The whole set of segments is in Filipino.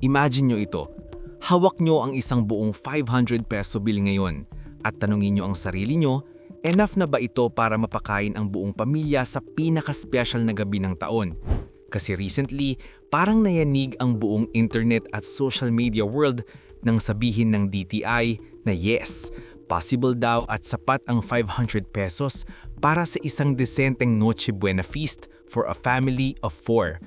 Imagine nyo ito. Hawak nyo ang isang buong 500 peso bill ngayon at tanungin nyo ang sarili nyo, enough na ba ito para mapakain ang buong pamilya sa pinaka-special na gabi ng taon? Kasi recently, parang nayanig ang buong internet at social media world nang sabihin ng DTI na yes, possible daw at sapat ang 500 pesos para sa isang desenteng Noche Buena feast for a family of 4.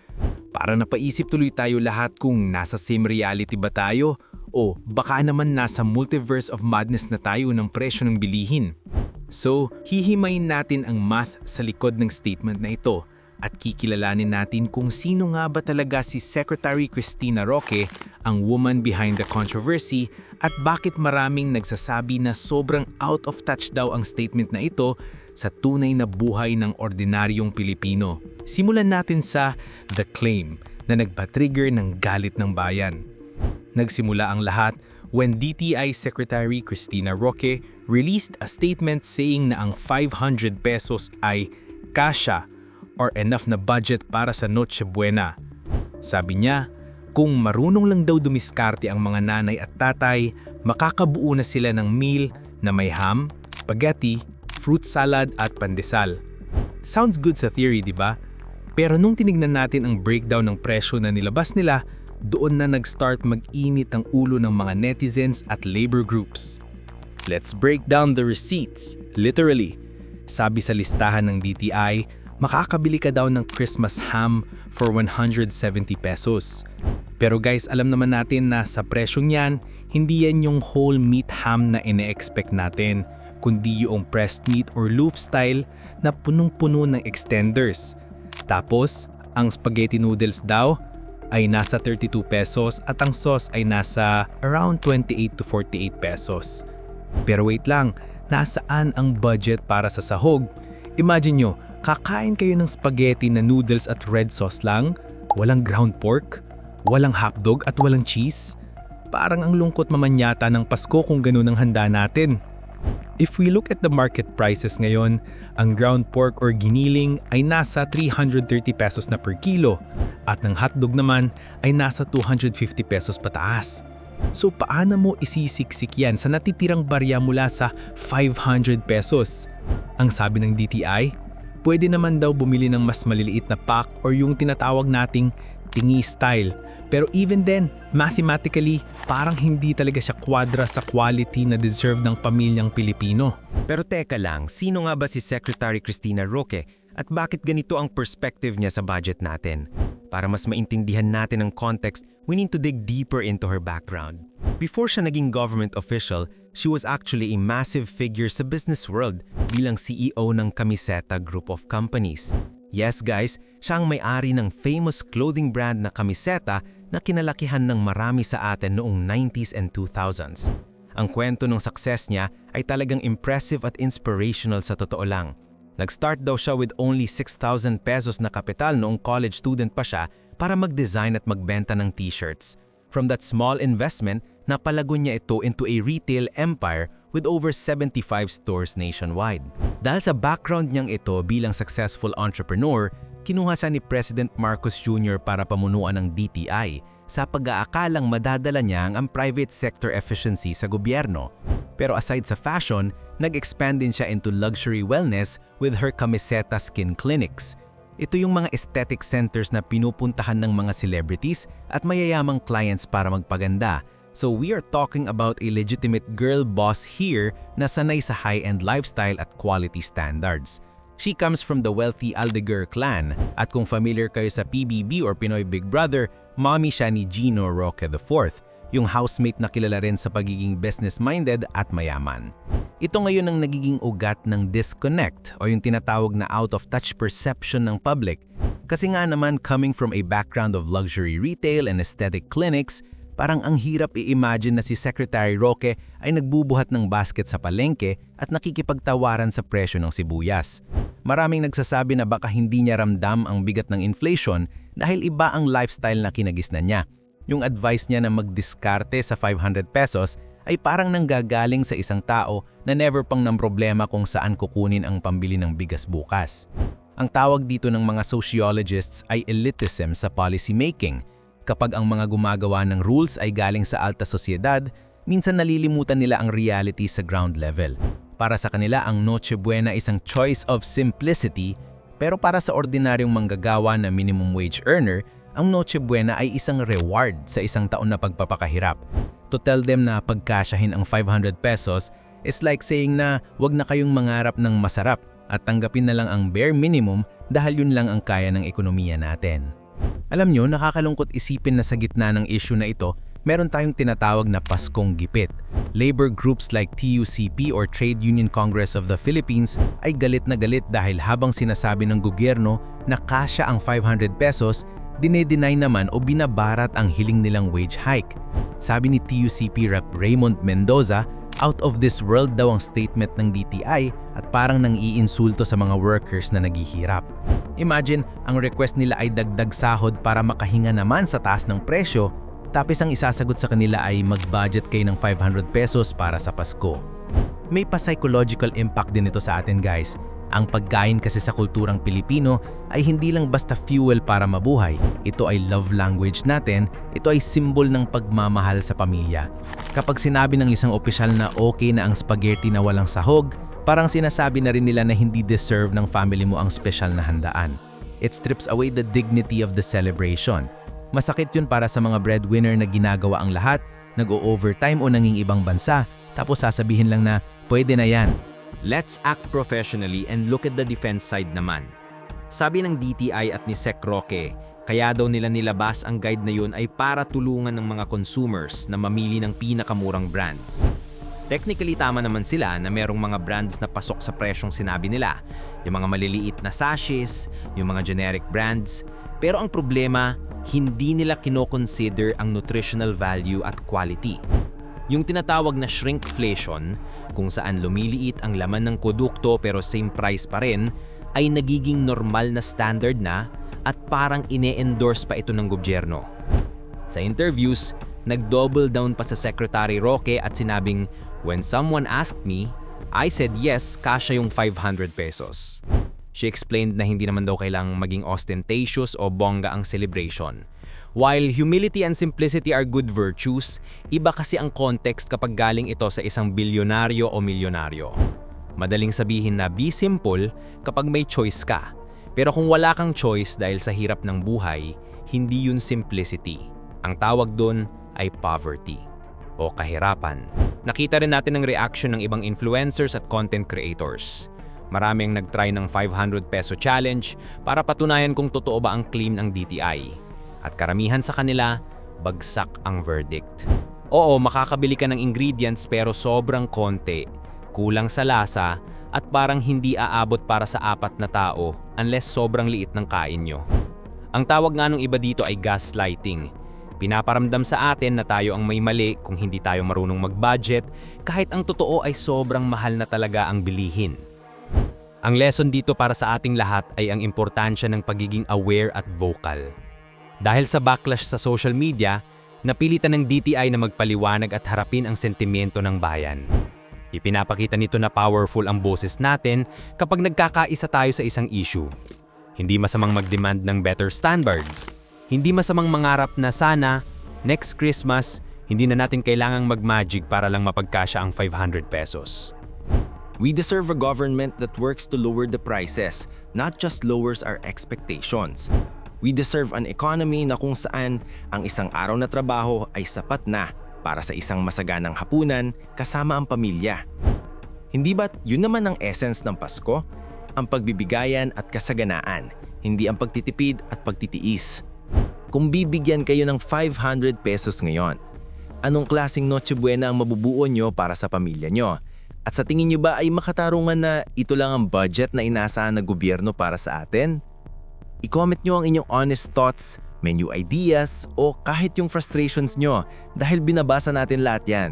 Para napaisip tuloy tayo lahat kung nasa same reality ba tayo o baka naman nasa multiverse of madness na tayo ng presyo ng bilihin. So, hihimayin natin ang math sa likod ng statement na ito at kikilalanin natin kung sino nga ba talaga si Secretary Cristina Roque, ang woman behind the controversy, at bakit maraming nagsasabi na sobrang out of touch daw ang statement na ito sa tunay na buhay ng ordinaryong Pilipino. Simulan natin sa The Claim na nagpa-trigger ng galit ng bayan. Nagsimula ang lahat when DTI Secretary Cristina Roque released a statement saying na ang 500 pesos ay kasya or enough na budget para sa Noche Buena. Sabi niya, kung marunong lang daw dumiskarte ang mga nanay at tatay, makakabuo na sila ng meal na may ham, spaghetti, fruit salad at pandesal. Sounds good sa theory, di ba? Pero nung tinignan natin ang breakdown ng presyo na nilabas nila, doon na nag-start mag-init ang ulo ng mga netizens at labor groups. Let's break down the receipts, literally. Sabi sa listahan ng DTI, makakabili ka daw ng Christmas ham for 170 pesos. Pero guys, alam naman natin na sa presyong yan, hindi yan yung whole meat ham na ine-expect natin, kundi yung pressed meat or loaf style na punong-puno ng extenders. Tapos, ang spaghetti noodles daw ay nasa 32 pesos at ang sauce ay nasa around 28 to 48 pesos. Pero wait lang, nasaan ang budget para sa sahog? Imagine nyo, kakain kayo ng spaghetti na noodles at red sauce lang, walang ground pork, walang hotdog at walang cheese. Parang ang lungkot mamanyata ng Pasko kung ganun ang handa natin. If we look at the market prices ngayon, ang ground pork or giniling ay nasa 330 pesos na per kilo at ng hotdog naman ay nasa 250 pesos pataas. So paano mo isisiksik yan sa natitirang barya mula sa 500 pesos? Ang sabi ng DTI, pwede naman daw bumili ng mas maliliit na pack or yung tinatawag nating tingi style. Pero even then, mathematically, parang hindi talaga siya kwadra sa quality na deserve ng pamilyang Pilipino. Pero teka lang, sino nga ba si Secretary Cristina Roque at bakit ganito ang perspective niya sa budget natin? Para mas maintindihan natin ang context, we need to dig deeper into her background. Before siya naging government official, she was actually a massive figure sa business world bilang CEO ng Camiseta Group of Companies. Yes guys, siya ang may-ari ng famous clothing brand na Camiseta na kinalakihan ng marami sa atin noong 90s and 2000s. Ang kwento ng success niya ay talagang impressive at inspirational sa totoo lang. Nag-start daw siya with only 6,000 pesos na kapital noong college student pa siya para mag-design at magbenta ng t-shirts. From that small investment, napalago niya ito into a retail empire with over 75 stores nationwide. Dahil sa background niyang ito bilang successful entrepreneur, kinuha siya ni President Marcos Jr. para pamunuan ng DTI sa pag-aakalang madadala niya ang private sector efficiency sa gobyerno. Pero aside sa fashion, nag-expand din siya into luxury wellness with her Camiseta Skin Clinics. Ito yung mga aesthetic centers na pinupuntahan ng mga celebrities at mayayamang clients para magpaganda. So we are talking about a legitimate girl boss here na sanay sa high-end lifestyle at quality standards. She comes from the wealthy Aldeguer clan at kung familiar kayo sa PBB or Pinoy Big Brother, mommy siya ni Gino Roque IV, yung housemate na kilala rin sa pagiging business-minded at mayaman. Ito ngayon ang nagiging ugat ng disconnect o yung tinatawag na out-of-touch perception ng public. Kasi nga naman coming from a background of luxury retail and aesthetic clinics, parang ang hirap i-imagine na si Secretary Roque ay nagbubuhat ng basket sa palengke at nakikipagtawaran sa presyo ng sibuyas. Maraming nagsasabi na baka hindi niya ramdam ang bigat ng inflation dahil iba ang lifestyle na kinagisnan niya. Yung advice niya na magdiskarte sa 500 pesos ay parang nanggagaling sa isang tao na never pang namproblema kung saan kukunin ang pambili ng bigas bukas. Ang tawag dito ng mga sociologists ay elitism sa policy making. Kapag ang mga gumagawa ng rules ay galing sa alta sosyedad, minsan nalilimutan nila ang reality sa ground level. Para sa kanila, ang Noche Buena isang choice of simplicity, pero para sa ordinaryong manggagawa na minimum wage earner, ang Noche Buena ay isang reward sa isang taon na pagpapakahirap. To tell them na pagkasyahin ang 500 pesos is like saying na wag na kayong mangarap ng masarap at tanggapin na lang ang bare minimum dahil yun lang ang kaya ng ekonomiya natin. Alam nyo, nakakalungkot isipin na sa gitna ng issue na ito, meron tayong tinatawag na Paskong Gipit. Labor groups like TUCP or Trade Union Congress of the Philippines ay galit na galit dahil habang sinasabi ng gobyerno na kasya ang 500 pesos, dinedenay naman o binabarat ang hiling nilang wage hike. Sabi ni TUCP Rep. Raymond Mendoza, out of this world daw ang statement ng DTI at parang nang-iinsulto sa mga workers na naghihirap. Imagine, ang request nila ay dagdag sahod para makahinga naman sa taas ng presyo, tapos ang isasagot sa kanila ay mag-budget kayo ng 500 pesos para sa Pasko. May pa-psychological impact din ito sa atin, guys. Ang pagkain kasi sa kulturang Pilipino ay hindi lang basta fuel para mabuhay. Ito ay love language natin, ito ay symbol ng pagmamahal sa pamilya. Kapag sinabi ng isang opisyal na okay na ang spaghetti na walang sahog, parang sinasabi na rin nila na hindi deserve ng family mo ang special na handaan. It strips away the dignity of the celebration. Masakit yun para sa mga breadwinner na ginagawa ang lahat, nag-o-overtime o nanging ibang bansa, tapos sasabihin lang na pwede na yan. Let's act professionally and look at the defense side naman. Sabi ng DTI at ni Sec Roque, kaya daw nila nilabas ang guide na yun ay para tulungan ng mga consumers na mamili ng pinakamurang brands. Technically tama naman sila na merong mga brands na pasok sa presyong sinabi nila, yung mga maliliit na sachets, yung mga generic brands, pero ang problema, hindi nila kino-consider ang nutritional value at quality. Yung tinatawag na shrinkflation, kung saan lumiliit ang laman ng produkto pero same price pa rin, ay nagiging normal na standard na at parang ine-endorse pa ito ng gobyerno. Sa interviews, nag-double down pa sa Secretary Roque at sinabing, "When someone asked me, I said yes, kasya yung 500 pesos." She explained na hindi naman daw kailangang maging ostentatious o bongga ang celebration. While humility and simplicity are good virtues, iba kasi ang context kapag galing ito sa isang bilyonaryo o milyonaryo. Madaling sabihin na be simple kapag may choice ka. Pero kung wala kang choice dahil sa hirap ng buhay, hindi yun simplicity. Ang tawag doon ay poverty o kahirapan. Nakita rin natin ang reaction ng ibang influencers at content creators. Maraming nag-try ng 500 peso challenge para patunayan kung totoo ba ang claim ng DTI. At karamihan sa kanila, bagsak ang verdict. Oo, makakabili ka ng ingredients pero sobrang konti, kulang sa lasa, at parang hindi aabot para sa 4 na tao unless sobrang liit ng kain nyo. Ang tawag nga nung iba dito ay gaslighting. Pinaparamdam sa atin na tayo ang may mali kung hindi tayo marunong mag-budget, kahit ang totoo ay sobrang mahal na talaga ang bilihin. Ang lesson dito para sa ating lahat ay ang importansya ng pagiging aware at vocal. Dahil sa backlash sa social media, napilitan ng DTI na magpaliwanag at harapin ang sentimiento ng bayan. Ipinapakita nito na powerful ang boses natin kapag nagkakaisa tayo sa isang issue. Hindi masamang mag-demand ng better standards. Hindi masamang mangarap na sana, next Christmas, hindi na natin kailangang mag-magic para lang mapagkasya ang 500 pesos. We deserve a government that works to lower the prices, not just lowers our expectations. We deserve an economy na kung saan ang isang araw na trabaho ay sapat na para sa isang masaganang hapunan kasama ang pamilya. Hindi ba't yun naman ang essence ng Pasko? Ang pagbibigayan at kasaganaan, hindi ang pagtitipid at pagtitiis. Kung bibigyan kayo ng 500 pesos ngayon, anong klaseng Noche Buena ang mabubuo nyo para sa pamilya nyo? At sa tingin nyo ba ay makatarungan na ito lang ang budget na inaasahan ng gobyerno para sa atin? I-comment nyo ang inyong honest thoughts, menu ideas, o kahit yung frustrations nyo dahil binabasa natin lahat yan.